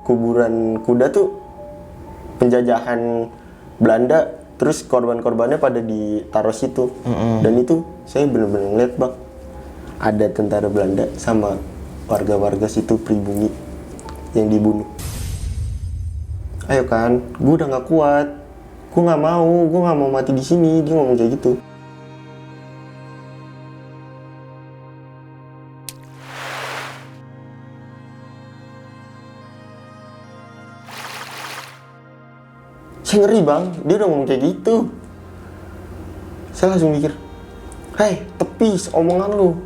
kuburan kuda tuh penjajahan Belanda, terus korban-korbannya pada ditaruh situ. Dan itu saya benar-benar ngeliat bang, ada tentara Belanda sama warga-warga situ pribumi yang dibunuh. Ayo kan, gue udah nggak kuat, gue nggak mau mati di sini. Dia ngomong kayak gitu. Saya ngeri bang, dia udah ngomong kayak gitu. Saya langsung mikir, hei tepis omongan lu,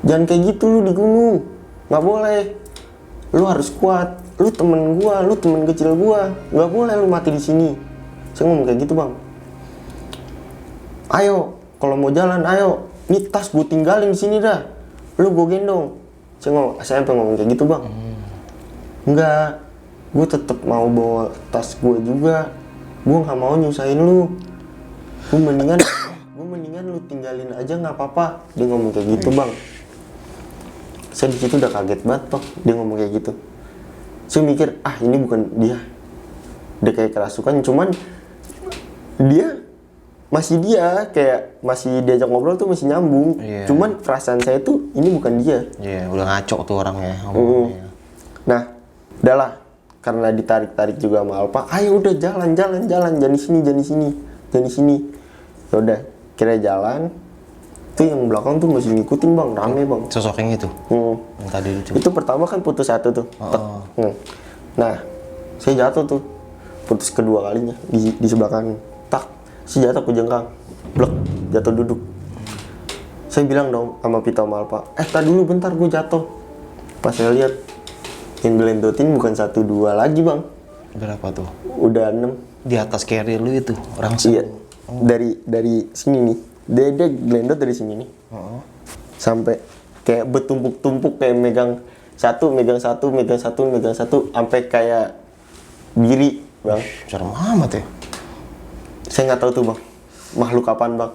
jangan kayak gitu lu di gunung, nggak boleh. Lu harus kuat, lu temen gua, lu temen kecil gua, nggak boleh lu mati di sini. Saya ngomong kayak gitu bang. Ayo, kalau mau jalan, ayo, nih tas gua tinggalin di sini dah, lu gua gendong. Saya sampai ngomong kayak gitu bang. Enggak, gue tetap mau bawa tas gue juga. Gue nggak mau nyusahin lu. Gue mendingan lu tinggalin aja nggak apa-apa. Dia ngomong kayak gitu bang. Saya di situ udah kaget banget bang. Dia ngomong kayak gitu. Saya mikir ini bukan dia. Udah kayak kerasukan. Cuman dia kayak masih diajak ngobrol tuh masih nyambung. Cuman perasaan saya tuh ini bukan dia. Udah ngaco tuh orangnya. Nah, udahlah. Karena ditarik-tarik juga sama Alpa, ayo udah jalan, jangan di sini. Ya udah, kira jalan. Tuh yang belakang tuh masih ngikutin bang, rame bang. Sosok yang itu? Yang tadi itu? Itu pertama kan putus satu tuh. Nah, saya jatuh tuh. Putus kedua kalinya di sebelah kanan. Tak, saya jatuh ke jengkang. Blek, jatuh duduk. Saya bilang dong sama Pita sama Alpa, tadi dulu bentar gue jatuh. Pas saya lihat, yang gelendotin bukan 1-2 lagi bang. Berapa tuh? Udah 6. Di atas carrier lu itu? Iya. Dari sini nih. Dia gelendot dari sini nih. Sampai kayak bertumpuk-tumpuk, kayak megang satu, sampai kayak diri bang. Serem amat ya? Saya nggak tahu tuh bang, makhluk apaan bang.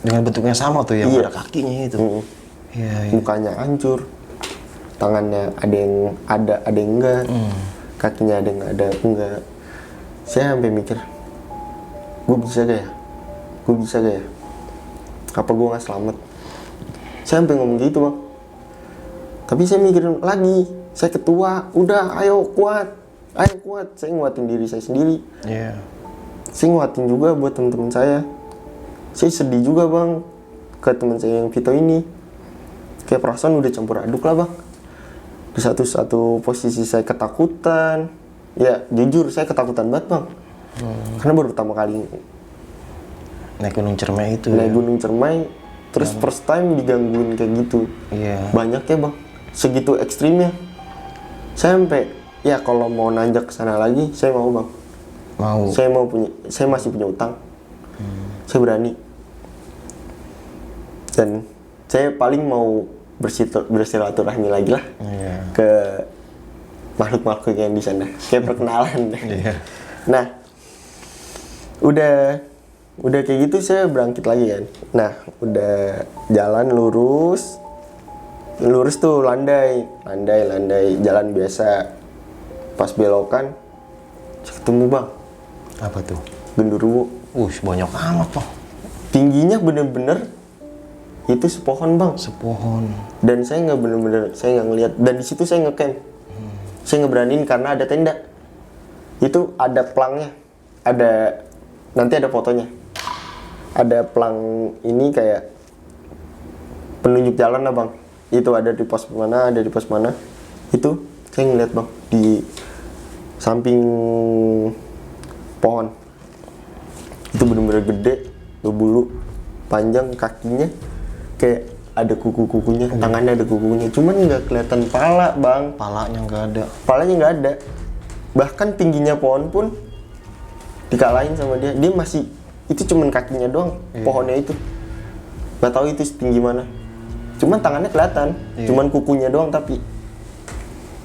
Dengan bentuknya sama tuh, yang ada kakinya itu. Mukanya hancur, tangannya ada yang enggak, kakinya ada yang enggak. Saya sampai mikir, gue bisa gak ya? Apa gue nggak selamat? Saya sampai ngomong gitu bang. Tapi saya mikirin lagi, saya ketua, udah ayo kuat. Saya nguatin diri saya sendiri. Saya nguatin juga buat teman-teman saya. Saya sedih juga bang ke teman saya yang Vito ini. Kayak perasaan udah campur aduk lah bang. Di satu posisi saya ketakutan. Ya jujur saya ketakutan banget bang. Karena baru pertama kali naik Gunung Cermai itu. Gunung Cermai, terus first time digangguin kayak gitu. Banyak ya bang, segitu ekstrimnya. Saya sampai ya kalau mau nanjak ke sana lagi, saya mau bang. Saya masih punya utang. Saya berani. Dan saya paling mau bersilaturahmi lagi lah ke makhluk-makhluk yang di sana, kayak perkenalan. Nah, udah kayak gitu saya berangkit lagi kan. Nah, udah jalan lurus tuh landai, jalan biasa. Pas belokan, saya ketemu bang. Apa tuh? Genderuwo. Banyak amat bang. Tingginya bener-bener itu sepohon bang. Dan saya nggak ngelihat. Dan di situ saya ngecamp. Saya ngeberaniin karena ada tenda. Itu ada pelangnya. Nanti ada fotonya. Ada pelang ini kayak penunjuk jalan lah bang. Itu ada di pos mana. Itu saya ngeliat bang di samping pohon. Itu bener-bener gede, berbulu, panjang, kakinya kayak ada kuku-kukunya, tangannya ada kukunya. Cuman nggak kelihatan pala bang. Palanya nggak ada. Bahkan tingginya pohon pun dikalahin sama dia. Dia masih, itu cuman kakinya doang, pohonnya itu. Nggak tahu itu setinggi mana. Cuman tangannya kelihatan, cuman kukunya doang tapi.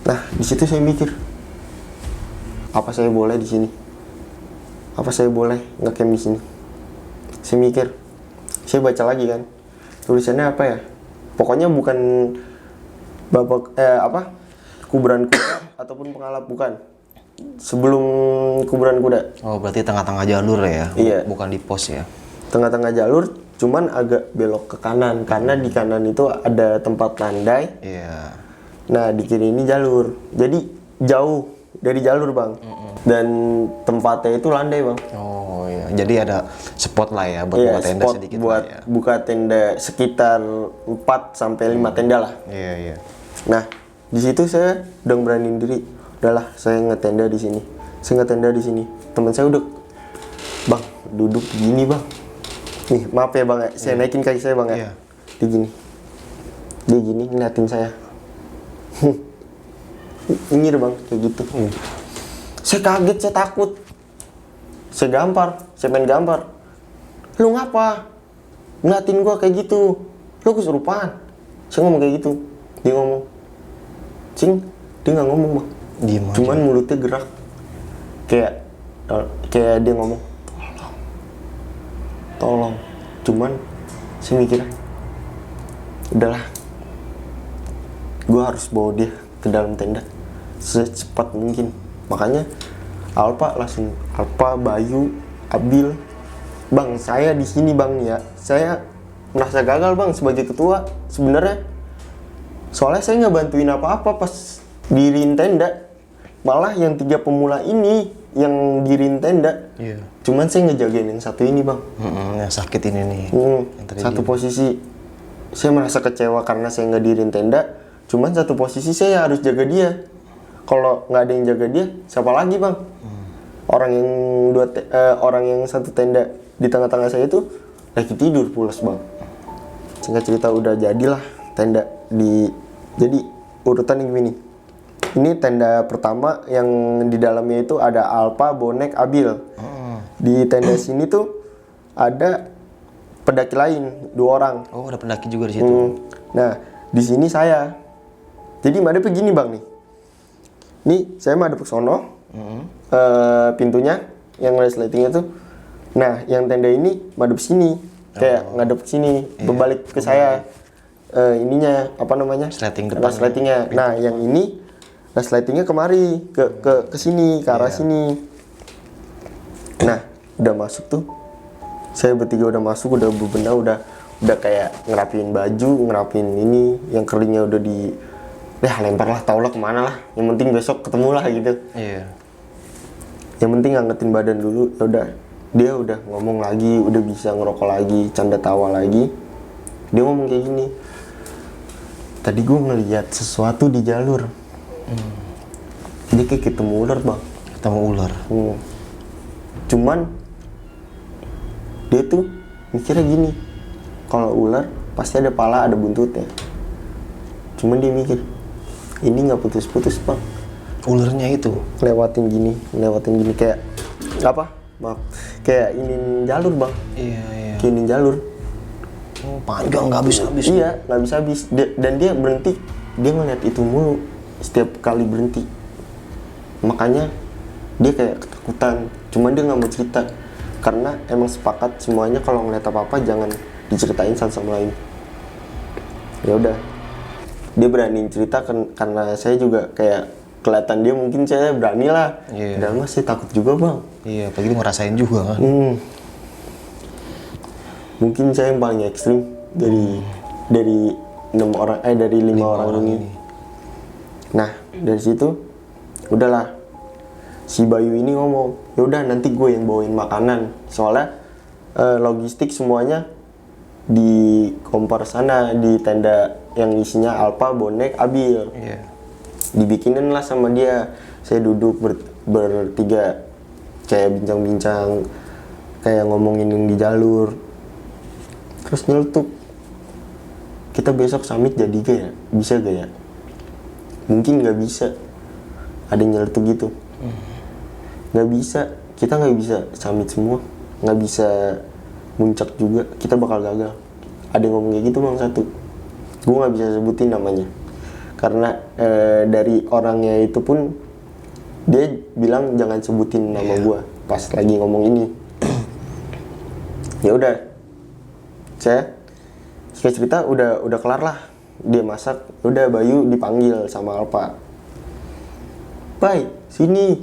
Nah di situ saya mikir, apa saya boleh di sini? Apa saya boleh ngecamp di sini? Saya mikir, saya baca lagi kan, tulisannya apa ya? Pokoknya bukan kuburan kuda ataupun pengalap, bukan. Sebelum kuburan kuda. Oh, berarti tengah-tengah jalur ya? Iya. Bukan di pos ya? Tengah-tengah jalur, cuman agak belok ke kanan karena di kanan itu ada tempat landai. Iya. Nah, di kiri ini jalur. Jadi jauh dari jalur, Bang. Dan tempatnya itu landai, Bang. Oh iya, jadi ada spot lah ya buat Iya, buka tenda spot sedikit buat lah ya. buka tenda sekitar 4 sampai 5 tenda lah. Iya, iya. Nah, di situ saya udah beraniin diri. Udahlah, saya ngetenda di sini. Saya ngetenda di sini. Teman saya udah, Bang, duduk gini, Bang. Nih, maaf ya, Bang. Saya naikin kaki saya, Bang ya. Iya. Dia gini. Dia gini ngeliatin saya. Ini Bang, kayak gitu. Saya kaget, saya takut. Saya gampar, saya pengen gampar. Lu ngapa? Ngeliatin gua kayak gitu. Lu kesurupan. Saya ngomong kayak gitu. Dia ngomong. Cing, dia nggak ngomong, Bang. Diem aja. Cuman mulutnya gerak. Kayak dia ngomong, tolong. Cuman saya mikirnya, udahlah, gue harus bawa dia ke dalam tenda secepat mungkin. Makanya Alpa, Bayu, Abil, Bang, saya di sini, Bang, ya. Saya merasa gagal, Bang, sebagai ketua sebenarnya. Soalnya saya nggak bantuin apa-apa pas diriin tenda. Malah yang 3 pemula ini yang diriin tenda. Iya. Cuman saya ngejagain yang satu ini, Bang. Yang sakit ini nih. Yang tadi Satu diem. posisi saya merasa kecewa karena saya nggak diriin tenda. Cuman satu posisi saya harus jaga dia. Kalau nggak ada yang jaga dia, siapa lagi, Bang? Orang yang satu tenda di tengah-tengah saya itu lagi tidur pulas, Bang. Singkat cerita udah jadilah tenda jadi urutan yang gini. Ini tenda pertama yang di dalamnya itu ada Alpa, Bonek, Abil. Di tenda sini tuh ada pendaki lain 2 orang. Oh, ada pendaki juga di situ. Nah, di sini saya. Jadi madep begini, Bang, nih. Nih, saya madep ke sono. Pintunya yang resletingnya tuh. Nah, yang tenda ini madep sini. Kayak ngadep ke sini, berbalik ke saya. Ininya apa namanya? Resleting depan. Resletingnya. Nah, yang ini resletingnya kemari ke sini, ke arah sini. Nah, udah masuk tuh. Saya bertiga udah masuk, udah bebenah, udah kayak ngerapin baju, ngerapin ini, yang keringnya udah lempar lah, tau lah kemana lah. Yang penting besok ketemu lah gitu. Iya. Yang penting anggetin badan dulu. Ya udah, dia udah ngomong lagi, udah bisa ngerokok lagi, canda tawa lagi. Dia ngomong kayak gini. Tadi gue ngeliat sesuatu di jalur. Dia kayak ketemu ular, Bang. Ketemu ular. Cuman dia tuh mikirnya gini, kalau ular pasti ada pala, ada buntutnya. Cuman dia mikir, ini nggak putus-putus, Bang. Ularnya itu. Lewatin gini kayak apa? Maaf, kayak ini jalur, Bang. Iya, iya. Kayak ini jalur. Oh, panjang nggak habis-habis. Iya, nggak bisa habis. Dan dia berhenti, dia ngeliat itu mulu setiap kali berhenti. Makanya dia kayak ketakutan. Cuman dia nggak mau cerita karena emang sepakat semuanya kalau ngeliat apa-apa jangan diceritain satu sama lain. Ya udah, dia berani cerita karena saya juga kayak kelihatan dia mungkin saya berani lah. Iya. Dan mas saya takut juga, Bang. Iya, apalagi dia ngerasain juga kan. Mungkin saya yang paling ekstrim dari 5 orang ini. Nah, dari situ udahlah, si Bayu ini ngomong, ya udah nanti gue yang bawain makanan, soalnya logistik semuanya di kompor sana, di tenda yang isinya Alpa, Bonek, Abil. Iya. Dibikinin lah sama dia. Saya duduk bertiga kayak bincang-bincang, kayak ngomongin yang di jalur, terus nyeletuk, kita besok summit jadi gak ya? Bisa gak ya? Mungkin nggak bisa. Ada yang nyeletuk gitu. Nggak bisa, kita nggak bisa summit semua, nggak bisa muncak juga, kita bakal gagal. Ada yang ngomong kayak gitu, Bang, satu. Gue nggak bisa sebutin namanya karena dari orangnya itu pun dia bilang jangan sebutin nama gue pas lagi ngomong ini. Ya udah, saya cerita udah kelar lah, dia masak. Udah, Bayu dipanggil sama Alpa. Bay, sini,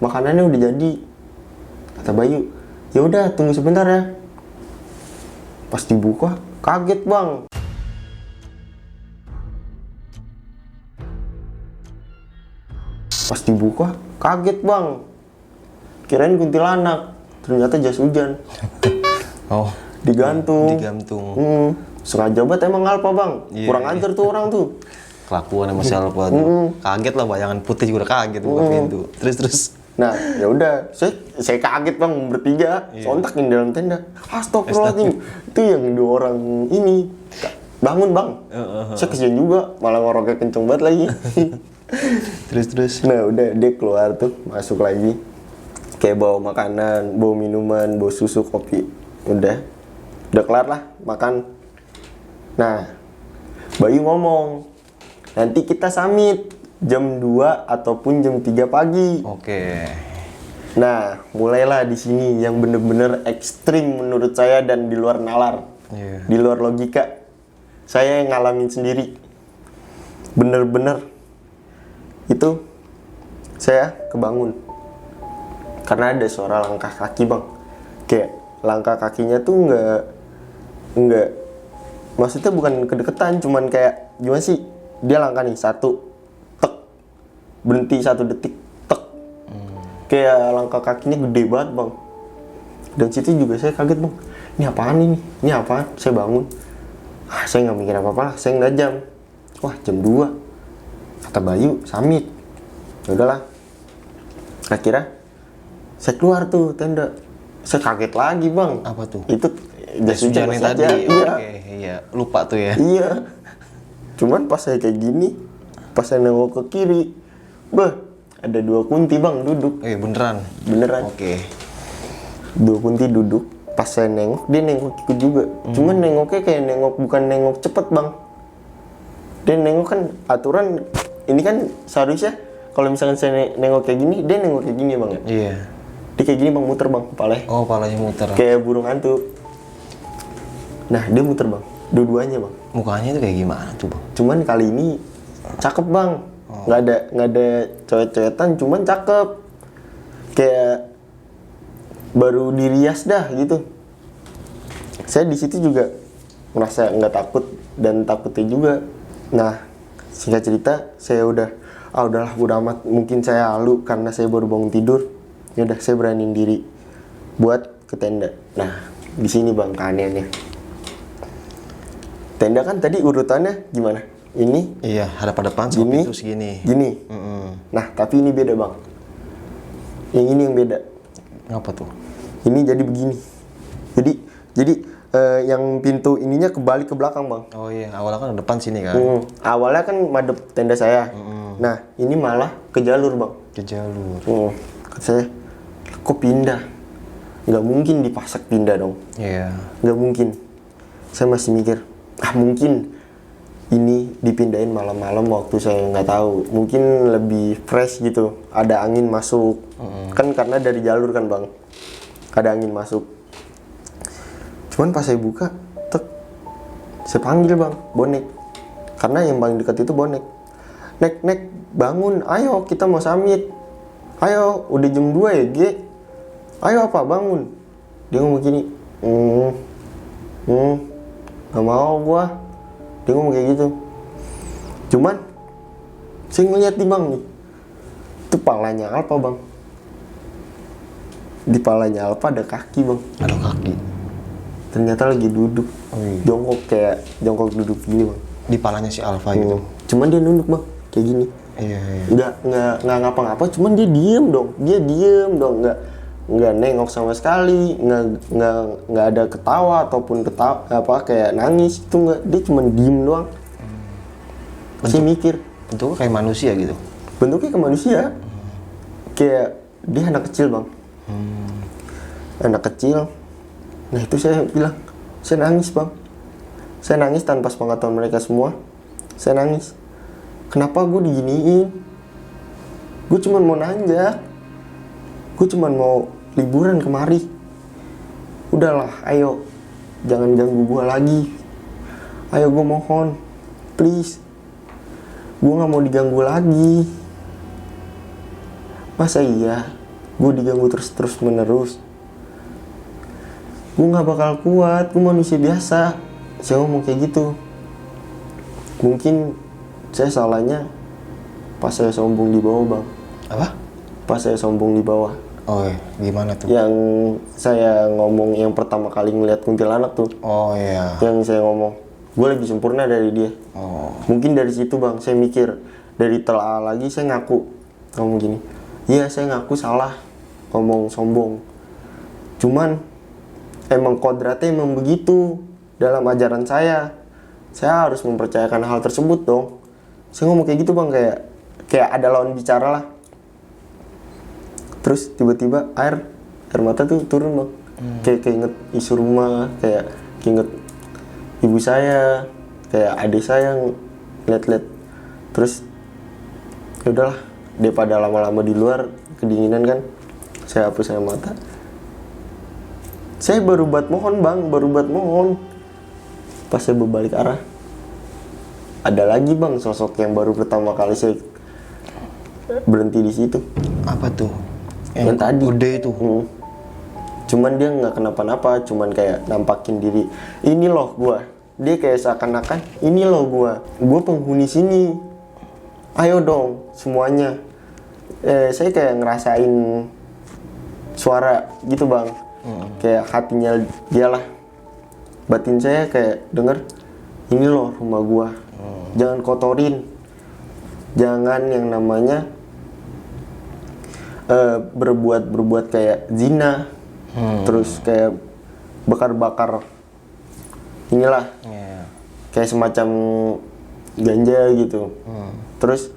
makanannya udah jadi. Kata Bayu, ya udah tunggu sebentar ya. Pas dibuka, kaget bang. Pas dibuka, kaget bang. Kirain kuntilanak, ternyata jas hujan. Oh, Digantung. Sengaja banget emang Alpa bang. Iya, Kurang ajar tuh orang tuh. kelakuan sama si Alfa tuh. Kaget lah, bayangan putih juga udah kaget buka pintu. Terus. Nah, ya udah, saya kaget bang bertiga, sontak di dalam tenda. Astagfirullahaladzim, itu yang dua orang ini bangun bang. Saya kesian juga, malah ngoroknya kenceng banget lagi. Terus. Nah, udah dia keluar tuh, masuk lagi. Kayak bawa makanan, bawa minuman, bawa susu, kopi. Udah kelar lah makan. Nah, Bayu ngomong, nanti kita summit jam 2 ataupun jam 3 pagi. Oke. Nah, mulailah di sini yang bener-bener ekstrim menurut saya dan di luar nalar. Iya. Di luar logika. Saya yang ngalamin sendiri. Bener-bener itu saya kebangun. Karena ada suara langkah kaki, Bang. Kayak langkah kakinya tuh enggak maksudnya bukan kedeketan, cuman kayak gimana sih? Dia langkah nih, 1 berhenti 1 detik, kayak langkah kakinya gede banget bang. Dan situ juga saya kaget bang, ini apaan ini? Ini apaan? Saya bangun, saya nggak mikir apa-apa lah, saya ngeliat jam, wah jam 2, kata Bayu summit. Ya udahlah, akhirnya saya keluar tuh tenda, saya kaget lagi bang. Apa tuh? Itu jas hujan yang saja. tadi. Iya. Oke, iya. Lupa tuh ya. Iya. Cuman pas saya kayak gini, pas saya nengok ke kiri, ada 2 kunti bang duduk. Beneran? Beneran. Oke. 2 kunti duduk. Pas saya nengok, dia nengok ikut juga. Cuman nengoknya kayak nengok, bukan nengok cepet bang. Dia nengok kan aturan, ini kan seharusnya kalau misalkan saya nengok kayak gini, dia nengok kayak gini bang ya. Iya. Dia kayak gini bang, muter bang kepalanya. Oh, palanya muter. Kayak burung hantu. Nah dia muter bang, dua-duanya bang. Mukanya itu kayak gimana tuh bang? Cuman kali ini cakep bang. Nggak ada coet-coetan, cuman cakep. Kayak baru dirias dah gitu. Saya di situ juga merasa nggak takut dan takutnya juga. Nah, singkat cerita, saya udahlah udah amat. Mungkin saya halu karena saya baru bangun tidur. Ya udah, saya beraniin diri buat ke tenda. Nah, di sini bang keanehannya. Tenda kan tadi urutannya gimana? Ini Iya, hadap-hadapan sama gini, pintu segini. gini. Nah, tapi ini beda bang. Yang ini yang beda. Ngapa tuh? Ini jadi begini. Jadi yang pintu ininya kebalik ke belakang bang. Oh iya, awalnya kan depan sini kan? Awalnya kan madep tenda saya. Nah, ini malah ke jalur bang. Ke jalur. Kata saya, kok pindah? Nggak mungkin dipasak pindah dong. Iya. Nggak mungkin. Saya masih mikir, mungkin ini dipindahin malam-malam waktu saya nggak tahu. Mungkin lebih fresh gitu. Ada angin masuk. Kan karena dari jalur kan bang. Ada angin masuk. Cuman pas saya buka, saya panggil bang, bonek. Karena yang paling dekat itu bonek. Nek, bangun, ayo kita mau summit. Ayo, udah jam 2 ya, G. Ayo apa, bangun. Dia ngomong gini, gak mau gua. Dia ngomong kayak gitu. Cuman, saya ngeliat nih bang nih. Itu palanya Alpa bang. Di palanya Alpa ada kaki bang. Ada kaki. Ternyata lagi duduk. Jongkok duduk gini bang. Di palanya si Alfa gitu. Cuman dia nunduk bang, kayak gini. Iya. Nggak ngapa-ngapa, cuman dia diem dong, nggak nengok sama sekali, nggak ada ketawa ataupun kayak nangis, itu nggak, dia cuman diem doang. Saya mikir, Bentuknya kayak manusia gitu. bentuknya ke manusia, kayak dia anak kecil bang, anak kecil. Nah itu saya bilang, saya nangis bang, saya nangis tanpa sepengetahuan mereka semua, saya nangis. Kenapa gue diginiin? Gue cuma mau nanjak. Gue cuma mau liburan kemari. Udahlah, ayo. Jangan ganggu gue lagi. Ayo gue mohon. Please. Gue gak mau diganggu lagi. masa iya gue diganggu terus menerus, gue nggak bakal kuat, gue manusia biasa. Saya ngomong kayak gitu. Mungkin saya salahnya pas saya sombong di bawah bang. Apa? Pas saya sombong di bawah. Oh gimana tuh? Yang saya ngomong yang pertama kali ngeliat kuntilanak tuh. Oh iya. Yang saya ngomong, gue lebih sempurna dari dia. Oh. Mungkin dari situ bang, saya mikir, dari telaah lagi saya ngaku ngomong gini, iya saya ngaku salah ngomong sombong. Cuman emang kodratnya emang begitu dalam ajaran saya harus mempercayakan hal tersebut dong. Saya ngomong kayak gitu bang, kayak ada lawan bicara lah. Terus tiba-tiba air mata tuh turun bang. Kayak inget isu rumah, kayak inget ibu saya, kayak adik saya lihat-lihat. Terus ya udahlah, daripada lama-lama di luar kedinginan kan, saya hapus air mata. Saya baru buat mohon bang, pas saya berbalik arah, ada lagi bang sosok yang baru pertama kali saya berhenti di situ. Apa tuh? Yang tadi. Gede itu. Cuman dia nggak kenapa-napa, cuman kayak nampakin diri. Ini loh gua. Dia kayak seakan-akan, ini loh gua penghuni sini. Ayo dong semuanya. Saya kayak ngerasain suara gitu bang. Kayak hatinya dia lah. Batin saya kayak denger, ini loh rumah gua. Jangan kotorin. Jangan yang namanya berbuat kayak zina. Terus kayak bakar-bakar inilah. Kayak semacam ganja gitu. Terus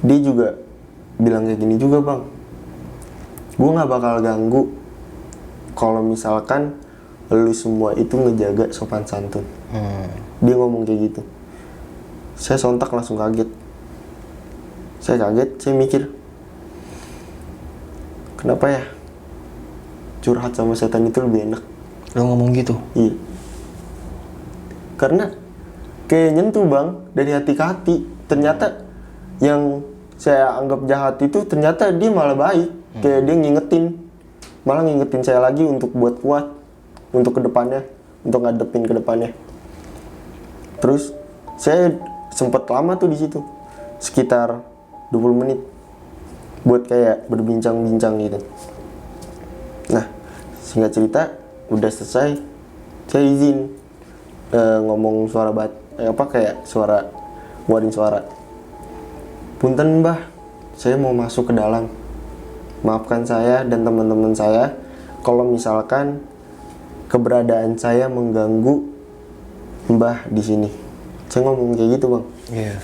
dia juga bilang kayak gini juga bang, gue nggak bakal ganggu kalau misalkan lu semua itu ngejaga sopan santun. Dia ngomong kayak gitu. Saya sontak langsung kaget. Saya mikir, kenapa ya curhat sama setan itu lebih enak. Lo ngomong gitu? Iya. Karena kayak nyentuh bang, dari hati ke hati. Ternyata yang saya anggap jahat itu ternyata dia malah baik. Kayak dia malah ngingetin saya lagi untuk buat kuat, untuk kedepannya, untuk ngadepin kedepannya. Terus saya sempat lama tuh di situ, sekitar 20 menit, buat kayak berbincang-bincang gitu. Nah, singkat cerita, udah selesai, saya izin ngomong suara kayak suara, ngeluarin suara. Punten mbah, saya mau masuk ke dalam. Maafkan saya dan teman-teman saya kalau misalkan keberadaan saya mengganggu mbah di sini. Saya ngomong kayak gitu bang. Iya.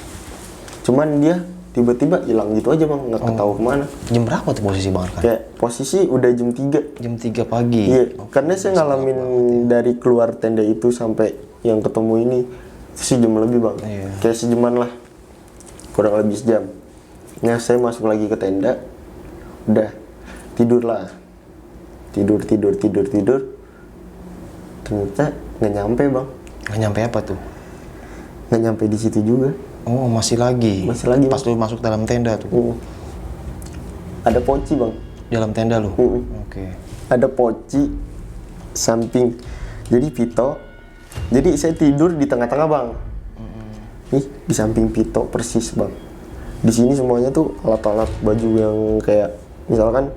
Cuman dia tiba-tiba hilang gitu aja bang, nggak ketahu kemana. Jam berapa tuh posisi bang Arkan? Kayak posisi udah jam 3. Jam 3 pagi? Iya, karena saya ngalamin dari keluar tenda itu sampai yang ketemu ini sejam lebih bang. Iya. Kayak sejaman lah, kurang lebih sejam. Nah saya masuk lagi ke tenda, udah tidur lah, tidur. Ternyata nggak nyampe bang. Nggak nyampe apa tuh? Nggak nyampe di situ juga. Oh masih lagi? Pas lu masuk dalam tenda tuh? Ada poci bang. Dalam tenda lu? Oke. Ada poci samping. Jadi Pito. Jadi saya tidur di tengah-tengah bang. Nih di samping Pito persis bang. Di sini semuanya tuh alat-alat baju yang kayak misalkan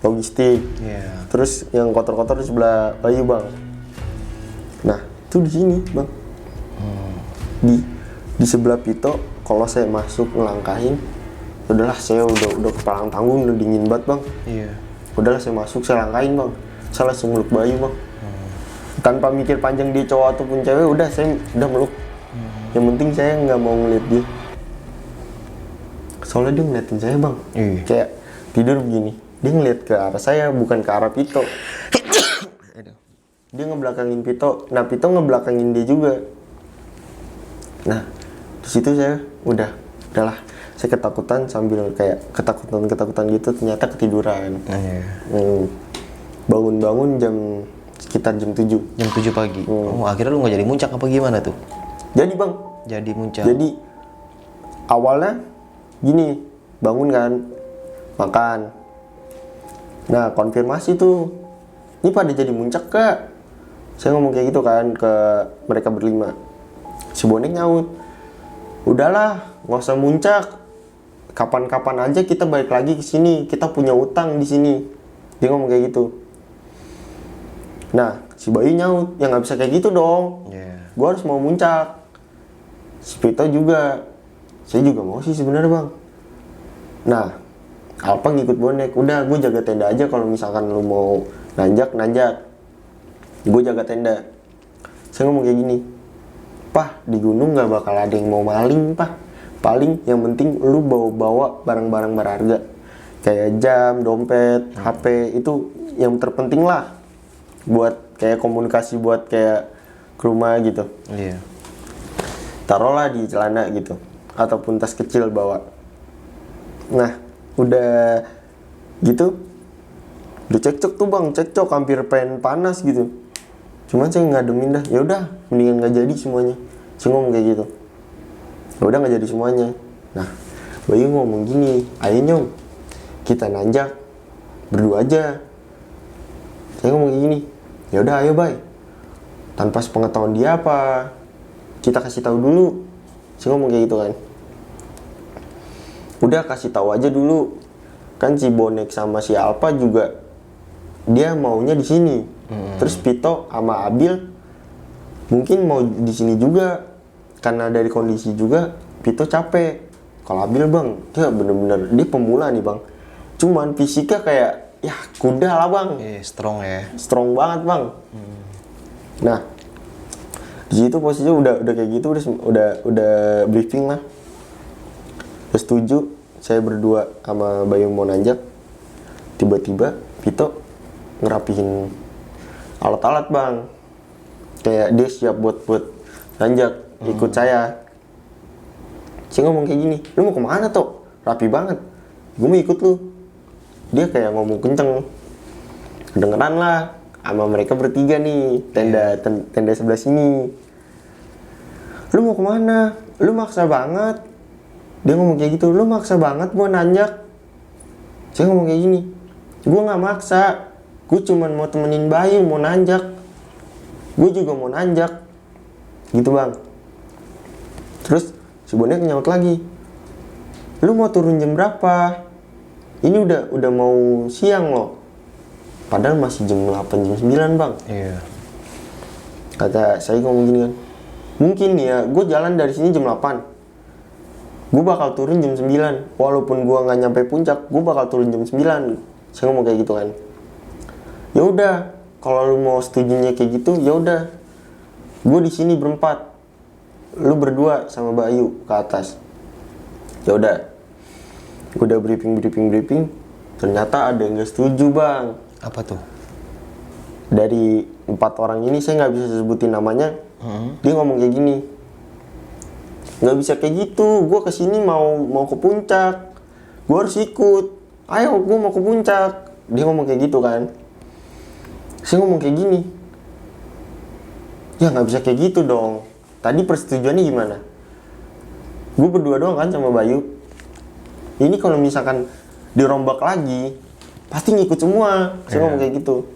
logistik. Terus yang kotor-kotor di sebelah Bayu bang. Nah itu di sini bang. Di sebelah Pito. Kalau saya masuk ngelangkahin, udahlah saya udah kepalang tanggung, udah dingin banget bang. Iya. Udahlah saya masuk, saya langkahin bang. Saya langsung meluk Bayu bang. Tanpa mikir panjang dia cowok ataupun cewek, udah saya udah meluk. Yang penting saya nggak mau ngeliat dia. Soalnya dia ngeliatin saya bang. Kayak tidur begini, dia ngeliat ke arah saya, bukan ke arah Pito. Dia ngebelakangin Pito. Nah Pito ngebelakangin dia juga. Nah di situ saya udahlah. Saya ketakutan sambil kayak ketakutan gitu, ternyata ketiduran. Bangun-bangun sekitar jam 7. Jam 7 pagi? Oh akhirnya lu nggak jadi muncak apa gimana tuh? Jadi bang. Jadi muncak? Jadi awalnya gini, bangun kan, makan. Nah konfirmasi tuh, ini pada jadi muncak kak? Saya ngomong kayak gitu kan ke mereka berlima. Si bonek nyaut, udahlah nggak usah muncak, kapan-kapan aja kita balik lagi ke sini, kita punya utang di sini. Dia ngomong kayak gitu. Nah si Bayu nyaut, ya nggak bisa kayak gitu dong, gue harus mau muncak. Si Pito juga, saya juga mau sih sebenarnya bang. Nah Alpa ngikut bonek, udah gue jaga tenda aja, kalau misalkan lu mau nanjak, gue jaga tenda. Saya ngomong kayak gini, Pah di gunung gak bakal ada yang mau maling Pah, paling yang penting lu bawa barang-barang berharga kayak jam, dompet, HP, itu yang terpenting lah buat kayak komunikasi, buat kayak ke rumah gitu. Iya. Taruhlah di celana gitu, ataupun tas kecil bawa. Nah udah gitu, udah cekcok tuh bang, cekcok hampir pengen panas gitu. Cuman saya ngademin dah, ya udah mendingan nggak jadi semuanya. Saya ngomong kayak gitu, ya udah nggak jadi semuanya. Nah Bayu ngomong gini, ayo nyong kita nanjak berdua aja. Saya ngomong kayak gini, ya udah ayo Bay, tanpa sepengetahuan dia apa, kita kasih tahu dulu. Saya ngomong kayak gitu kan, udah kasih tahu aja dulu, kan si bonek sama si Alpa juga dia maunya di sini. Terus Pito sama Abil mungkin mau di sini juga, karena dari kondisi juga Pito capek. Kalau Abil bang, dia bener-bener dia pemula nih bang, cuman fisiknya kayak ya kuda lah bang. Strong ya. Strong banget bang. Nah di situ posisinya udah kayak gitu, udah briefing lah. Udah setuju, saya berdua sama Bayu mau nanjak. Tiba-tiba Vito ngerapihin alat-alat bang, kayak dia siap buat nanjak, ikut saya. Saya ngomong kayak gini, lu mau kemana tuh? Rapi banget, gue mau ikut lu. Dia kayak ngomong kenceng, kedengeran lah sama mereka bertiga nih, tenda sebelah sini. Lu mau kemana? Lu maksa banget. Dia ngomong kayak gitu, lu maksa banget mau nanjak. Saya ngomong kayak gini, gue nggak maksa, gue cuman mau temenin Bayu mau nanjak, gue juga mau nanjak, gitu bang. Terus si bonek nyaut lagi, lu mau turun jam berapa? Ini udah mau siang loh, padahal masih jam 8 jam 9 bang. Iya. Kata saya ngomong gini kan, mungkin ya gue jalan dari sini jam 8, gue bakal turun jam 9, walaupun gue nggak nyampe puncak, gue bakal turun jam 9. Saya ngomong kayak gitu kan. Ya udah, kalau lu mau setujunya kayak gitu, ya udah, gue di sini berempat, lu berdua sama Bayu ke atas. Ya udah briefing, ternyata ada yang nggak setuju bang. Apa tuh? Dari 4 orang ini, saya nggak bisa sebutin namanya. Dia ngomong kayak gini, nggak bisa kayak gitu, gue kesini mau ke puncak, gue harus ikut, ayo gue mau ke puncak. Dia ngomong kayak gitu kan. Saya ngomong kayak gini, ya nggak bisa kayak gitu dong, tadi persetujuannya gimana? Gue berdua doang kan sama Bayu, ini kalau misalkan dirombak lagi pasti ngikut semua. Saya ngomong kayak gitu.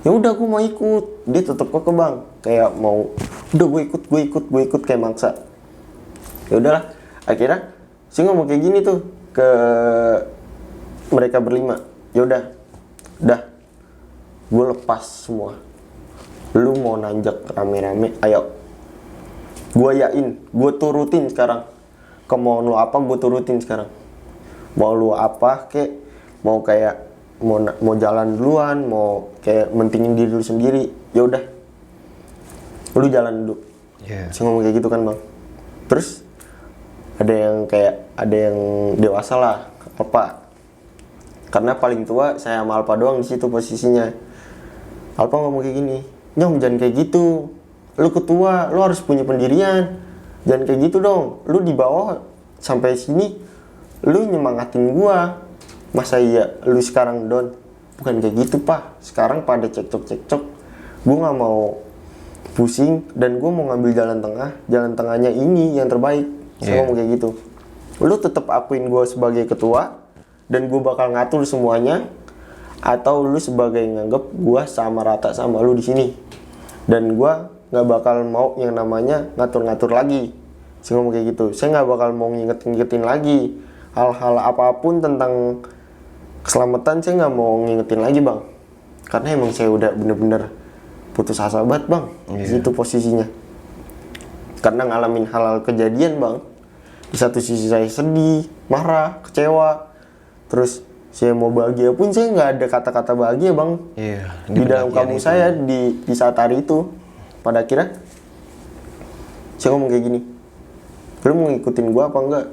Ya udah gue mau ikut, dia tetap kok bang, kayak mau udah gue ikut kayak maksa. Ya udahlah, akhirnya saya ngomong kayak gini tuh ke mereka berlima, ya udah gue lepas semua, lu mau nanjak rame-rame ayo, gue yain, gue turutin sekarang. Kemauan lu apa gue turutin sekarang, mau lu apa kek, mau kayak mau jalan duluan, mau kayak mentingin diri lu sendiri, ya udah lu jalan dulu. Saya ngomong kayak gitu kan bang. Terus ada yang dewasa lah, Alpa, karena paling tua saya sama Alpa doang di situ posisinya. Alpa ngomong kayak gini, nyong jangan kayak gitu, lu ketua, lu harus punya pendirian, jangan kayak gitu dong, lu di bawah sampai sini lu nyemangatin gua, masa iya lu sekarang down? Bukan kayak gitu pak, sekarang pada cekcok, gua nggak mau pusing dan gua mau ngambil jalan tengahnya ini yang terbaik. Saya ngomong kayak gitu, lu tetap akuin gua sebagai ketua, dan gue bakal ngatur semuanya, atau lu sebagai nganggep gue sama rata sama lu di sini, dan gue nggak bakal mau yang namanya ngatur-ngatur lagi. Saya ngomong kayak gitu, saya nggak bakal mau ngingetin lagi hal-hal apapun tentang keselamatan, saya nggak mau ngingetin lagi bang, karena emang saya udah bener-bener putus asa banget bang. Di situ posisinya, karena ngalamin hal-hal kejadian bang. Di satu sisi saya sedih, marah, kecewa, terus saya mau bahagia pun saya nggak ada kata-kata bahagia bang. Di dalam kamu saya di saat hari itu. Pada akhirnya saya ngomong kayak gini, lu mau ngikutin gua apa enggak?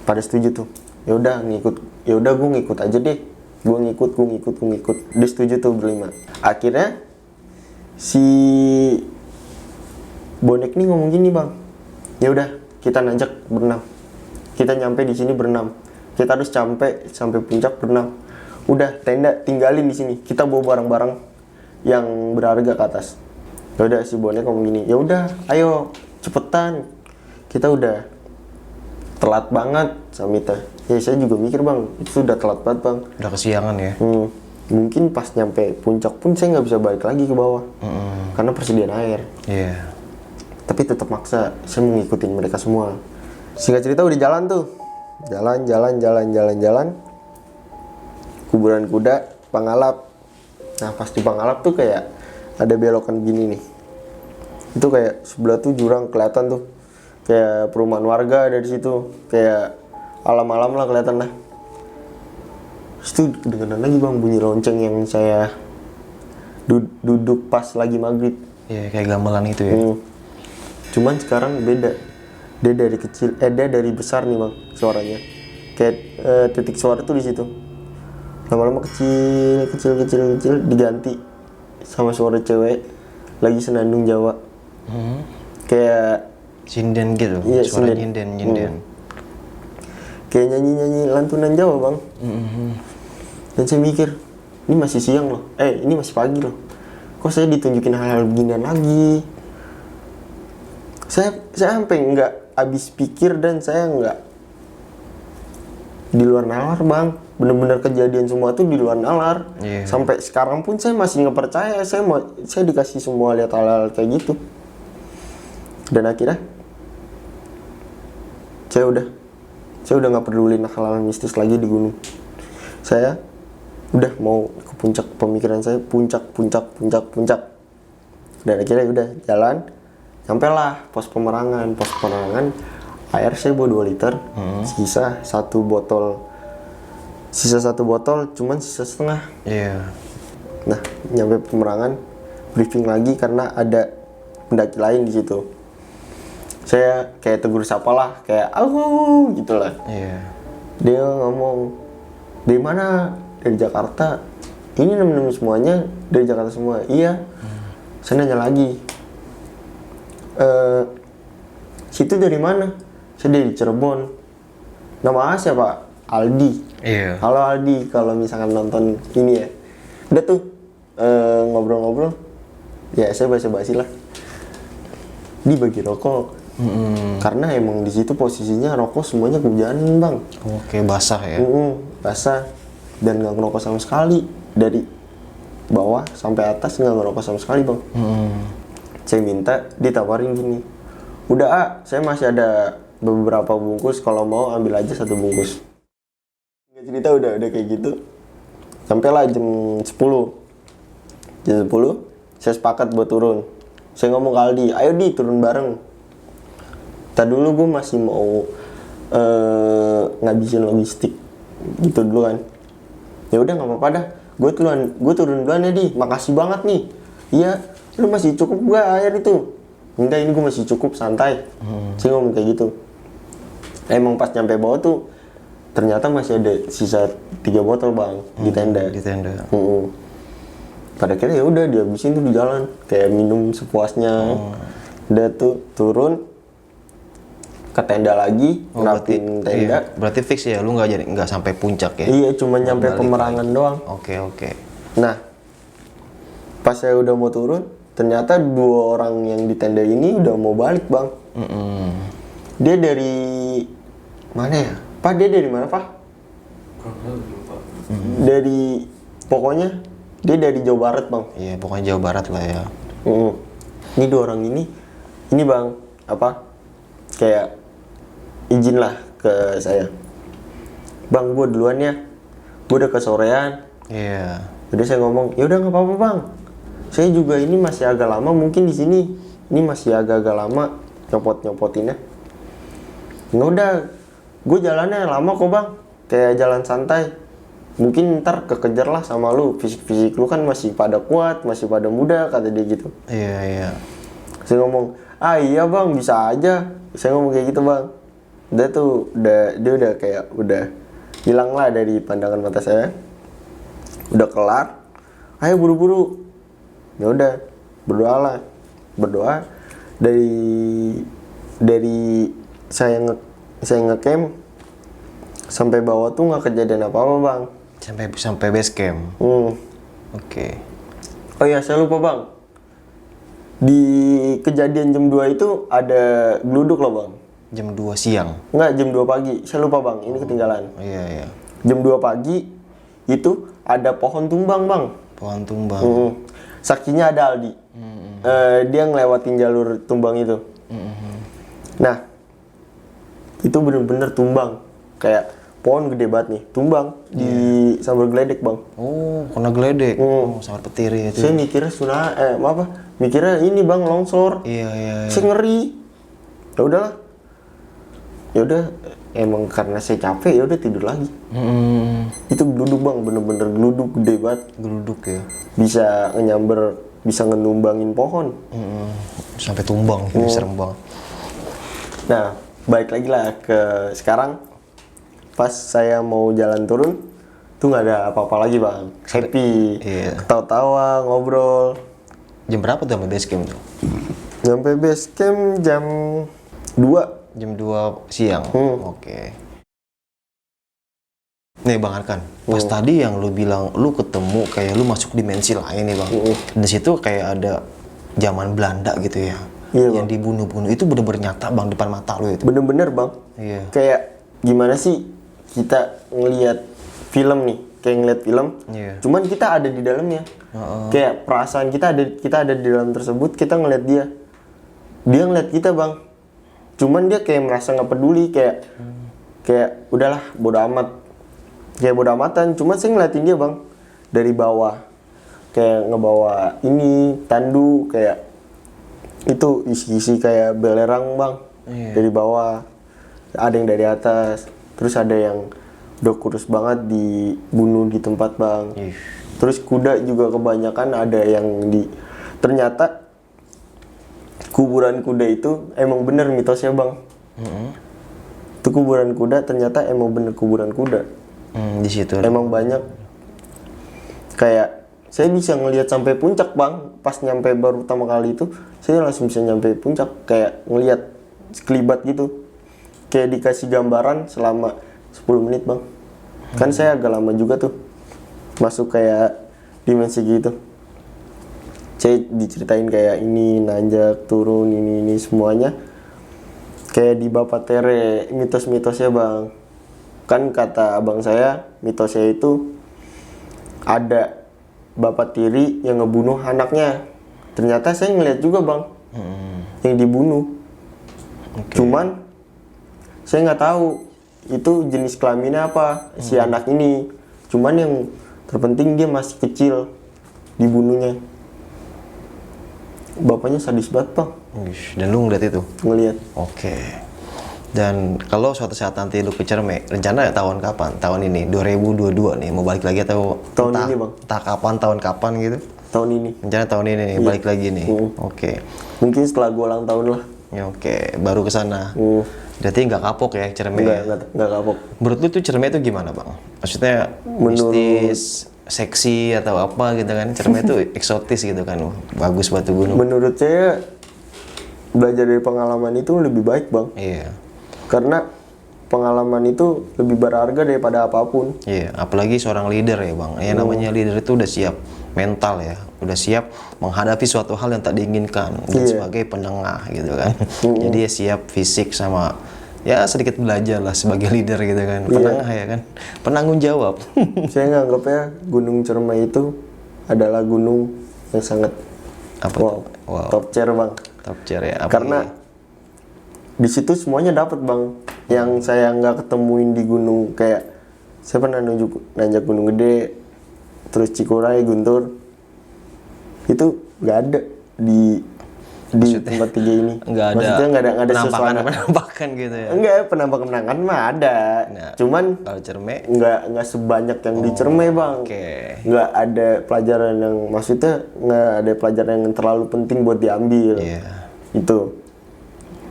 Pada setuju tuh, ya udah gue ngikut aja deh, gue ngikut. Dia setuju tuh berlima. Akhirnya si bonek nih ngomong gini bang, ya udah kita nanjak berenam, kita nyampe di sini berenam, kita harus sampai puncak berenam. Udah tenda tinggalin di sini, kita bawa barang-barang yang berharga ke atas. Ya udah si bonek ngomong gini, ya udah ayo cepetan, kita udah telat banget Samita. Ya saya juga mikir bang, itu udah telat banget bang, udah kesiangan ya. Mungkin pas nyampe puncak pun saya nggak bisa balik lagi ke bawah karena persediaan air. Tapi tetap maksa, saya mau ngikutin mereka semua. Singkat cerita udah jalan tuh, jalan. Kuburan kuda, Pangalap. Nah pas di Pangalap tuh kayak ada belokan gini nih. Itu kayak sebelah tuh jurang kelihatan tuh, kayak perumahan warga dari situ, kayak alam-alam lah kelihatan lah. Terus tuh kedengeran lagi bang bunyi lonceng yang saya duduk pas lagi maghrib. Iya kayak gamelan itu ya. Cuman sekarang beda, dia dari besar nih bang suaranya, kayak titik suara tuh di situ lama-lama kecil diganti sama suara cewek lagi senandung Jawa. Kayak sinden gitu, iya, suara nyinden. Kayak nyanyi lantunan Jawa bang. Dan saya mikir, ini masih siang loh, ini masih pagi loh, kok saya ditunjukin hal-hal beginian lagi. Saya sampai nggak habis pikir, dan saya nggak di luar nalar bang, bener-bener kejadian semua tuh di luar nalar. Sampai sekarang pun saya masih nggak percaya, saya dikasih semua lihat hal-hal kayak gitu. Dan akhirnya saya udah nggak pedulin hal-hal mistis lagi di gunung. Saya udah mau ke puncak, pemikiran saya puncak. Dan akhirnya udah jalan, sampai lah pos penerangan. Air saya bawa 2 liter, sisa 1 botol, cuman sisa setengah. Nah nyampe penerangan, briefing lagi karena ada pendaki lain di situ. Saya kayak tegur sapa lah, kayak gitu lah. Dia ngomong, dari mana? Dari Jakarta. Ini temen-temen semuanya dari Jakarta semua. Iya. Saya nanya lagi, situ dari mana? Saya dari Cirebon. Nama siapa? Aldi. Halo Aldi, kalau misalkan nonton ini ya. Udah tuh ngobrol-ngobrol. Ya saya basa-basi lah. Dibagi rokok. Karena emang di situ posisinya rokok semuanya kehujanan bang. Oke, basah ya. Basah, dan nggak ngerokok sama sekali, dari bawah sampai atas nggak ngerokok sama sekali bang. Saya minta, ditawarin gini, udah saya masih ada beberapa bungkus, kalau mau ambil aja 1 bungkus. Cerita udah kayak gitu. Sampailah jam 10, saya sepakat buat turun. Saya ngomong ke Aldi, ayo Di turun bareng. Tadi dulu gue masih mau ngabisin logistik gitu dulu kan. Ya udah nggak apa-apa dah, gue turun duluan ya Di, makasih banget nih. Iya, lu masih cukup gue air itu? Enggak, ini gue masih cukup, santai. Saya ngomong kayak gitu. Emang pas nyampe bawah tuh ternyata masih ada sisa 3 botol bang di tenda. Pada akhirnya ya udah dihabisin tuh di jalan, kayak minum sepuasnya. Udah tuh turun ke tenda lagi, ngerapin tenda. Berarti fix ya, lu nggak sampai puncak ya? Iya, cuma nyampe pemerangan doang. Oke. Nah, pas saya udah mau turun, ternyata 2 orang yang di tenda ini udah mau balik bang. Dia dari mana ya? Pak, dia dari mana Pak? Dari pokoknya dia dari Jawa Barat bang. Iya, pokoknya Jawa Barat lah ya. Ini 2 orang ini bang apa? Kayak izin lah ke saya. Bang, gue duluan ya. Gue udah kesorean. Iya. Udah saya ngomong, ya udah nggak apa-apa bang. Saya juga ini masih agak lama mungkin di sini. Ini masih agak-agak lama nyopot-nyopotinnya. Nggak udah, gue jalannya lama kok bang. Kayak jalan santai. Mungkin ntar kekejar lah sama lu. Fisik-fisik lu kan masih pada kuat, masih pada muda, kata dia gitu. Iya, iya. Saya ngomong, iya bang, bisa aja. Saya ngomong kayak gitu bang. Dia udah kayak udah hilang lah dari pandangan mata saya. Udah kelar. Ayo buru-buru. Ya udah, berdoa dari saya ngecamp sampai bawah tuh nggak kejadian apa-apa bang. Sampai base camp. Oke. Oh iya, saya lupa bang. Di kejadian jam 2 itu ada geluduk loh bang. Jam 2 siang. Enggak, jam 2 pagi. Saya lupa bang, ini ketinggalan. Iya, iya. Jam 2 pagi itu ada pohon tumbang bang. Pohon tumbang. Saksinya ada Aldi. Dia ngelewatin jalur tumbang itu. Nah, itu bener-bener tumbang. Kayak pohon gede banget nih, tumbang di sambar geledek bang. Oh, kena geledek. Sambar petiri itu. Saya mikirnya mikirnya ini bang, longsor. Iya, iya. Saya ngeri. Ya udahlah. Ya udah, emang karena saya capek ya udah tidur lagi. Itu geluduk bang, bener-bener geluduk gede banget. Geluduk ya. Bisa ngenumbangin pohon. Sampai tumbang, jadi serem banget. Nah, balik lagi lah ke sekarang. Pas saya mau jalan turun, tuh nggak ada apa-apa lagi bang. Happy, ketawa-tawa, ngobrol. Jam berapa tuh sampai base camp tuh? Sampai base camp jam 2. Jam 2 siang. Oke. Nih Bang Arkan, pas tadi yang lu bilang lu ketemu kayak lu masuk dimensi lain nih Bang. Di situ kayak ada zaman Belanda gitu ya. Iya, yang dibunuh-bunuh itu bener-bener nyata Bang depan mata lu itu. Bener-bener bang. Iya. Kayak gimana sih kita ngelihat film nih, kayak ngeliat film. Iya. Cuman kita ada di dalamnya. Kayak perasaan kita ada di dalam tersebut, kita ngeliat dia. Dia ngeliat kita bang. Cuman dia kayak merasa nggak peduli, kayak udahlah bodo amat. Kayak bodo amatan, cuman saya ngeliatin dia bang dari bawah, kayak ngebawa ini tandu kayak itu isi kayak belerang bang. Dari bawah, ada yang dari atas, terus ada yang udah kurus banget dibunuh di tempat bang. Terus kuda juga kebanyakan ada yang ternyata kuburan kuda itu emang bener mitosnya bang. Itu kuburan kuda ternyata emang bener kuburan kuda. Di situ. Emang banyak. Kayak saya bisa ngelihat sampai puncak bang. Pas nyampe baru pertama kali itu, saya langsung bisa nyampe puncak. Kayak ngelihat sekelibat gitu. Kayak dikasih gambaran selama 10 menit bang. Kan saya agak lama juga tuh masuk kayak dimensi gitu. Saya diceritain kayak ini nanjak turun ini semuanya kayak di Bapak Tere mitos-mitosnya bang. Kan kata abang saya mitosnya itu ada bapak tiri yang ngebunuh anaknya. Ternyata saya ngeliat juga bang yang dibunuh. Cuman saya nggak tahu itu jenis kelaminnya apa si anak ini. Cuman yang terpenting dia masih kecil dibunuhnya. Bapaknya sadis banget bang. Dan lu ngeliat itu? Ngeliat. Oke. Dan kalau suatu saat nanti lu ke Cerme, rencana tahun kapan? Tahun ini, 2022 nih, mau balik lagi atau tahun ini bang? Entah kapan, tahun kapan gitu? Tahun ini. Rencana tahun ini nih, balik lagi nih. Oke. Mungkin setelah gua ulang tahun lah. Ya, oke, baru ke sana. Berarti nggak kapok ya Cerme? Nggak kapok. Menurut lu tuh Cerme itu gimana bang? Maksudnya mistis, seksi atau apa gitu kan? Cerme itu eksotis gitu kan? Bagus batu gunung. Menurut saya belajar dari pengalaman itu lebih baik bang. Iya. Karena pengalaman itu lebih berharga daripada apapun. Iya, apalagi seorang leader ya bang. Yang namanya leader itu udah siap mental ya, udah siap menghadapi suatu hal yang tak diinginkan dan sebagai penengah gitu kan. Jadi ya siap fisik sama ya sedikit belajar lah sebagai leader gitu kan. Penengah ya kan, penanggung jawab. Saya nganggapnya Gunung Ciremai itu adalah gunung yang sangat top tier bang. Top tier ya. Karena di situ semuanya dapat bang. Yang saya nggak ketemuin di gunung kayak saya pernah nanjak Gunung Gede, terus Cikuray, Guntur, itu nggak ada di tempat 3 ini. Nggak ada. Maksudnya nggak ada suasana. Penampakan gitu ya. Enggak, penambakan mah ada. Nah, Cuman kalau Ciremai nggak sebanyak yang di Ciremai bang. Oke. Nggak ada pelajaran yang maksudnya nggak ada pelajaran yang terlalu penting buat diambil. Iya. Itu.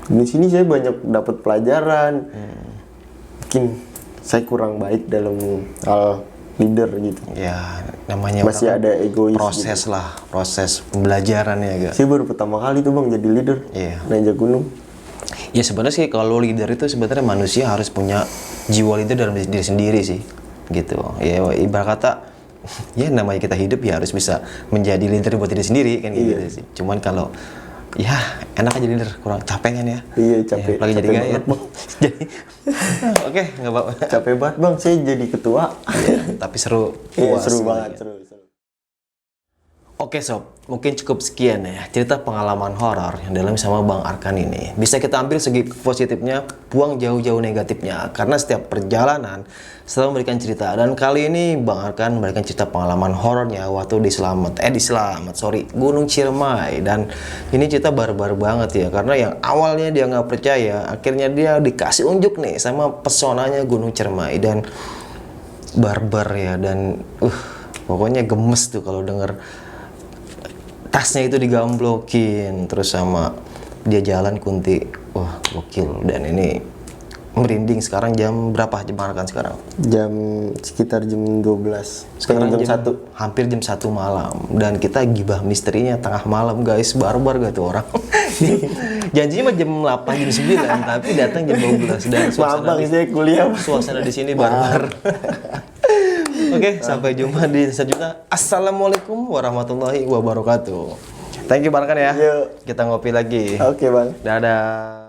Di sini saya banyak dapat pelajaran. Mungkin saya kurang baik dalam hal leader gitu. Ya, namanya Masih orang ada egois proses gitu. lah, proses pembelajaran ya gak? Saya baru pertama kali tuh bang jadi leader. Iya. Nanjak gunung. Ya sebenarnya sih kalau leader itu sebenarnya manusia harus punya jiwa leader dalam diri sendiri sih, gitu. Ya ibarat kata, ya namanya kita hidup ya harus bisa menjadi leader buat diri sendiri kan gitu sih. Cuman kalau ya enak aja leader, kurang capek kan ya? Iya capek. Ya, lagi jadi capek gaya. banget, bang. Jadi, oke nggak apa. Capek banget bang, saya jadi ketua. Ya, tapi seru. Iya Puas seru gitu banget, ya. seru. Oke sob, mungkin cukup sekian ya cerita pengalaman horor yang dialami sama Bang Arkan ini. Bisa kita ambil segi positifnya, buang jauh-jauh negatifnya. Karena setiap perjalanan selalu memberikan cerita. Dan kali ini Bang Arkan memberikan cerita pengalaman horornya waktu di Gunung Ciremai. Dan ini cerita barbar banget ya, karena yang awalnya dia nggak percaya, akhirnya dia dikasih unjuk nih sama pesonanya Gunung Ciremai. Dan barbar ya, dan pokoknya gemes tuh kalau denger tasnya itu digamblokin terus sama dia jalan kunti. Wah gokil. Dan ini merinding. Sekarang jam berapa jam kan sekarang? Sekitar jam 12. Sekarang jam 1. Hampir jam 1 malam. Dan kita gibah misterinya tengah malam guys. Barbar gak tuh orang? Janjinya mah jam 8 jam 9 tapi datang jam 12. Dan saya kuliah. suasana di sini barbar. Oke, sampai jumpa di selanjutnya. Assalamualaikum warahmatullahi wabarakatuh. Thank you Bang Arkan ya. Yuk. Kita ngopi lagi. Oke bang. Dadah.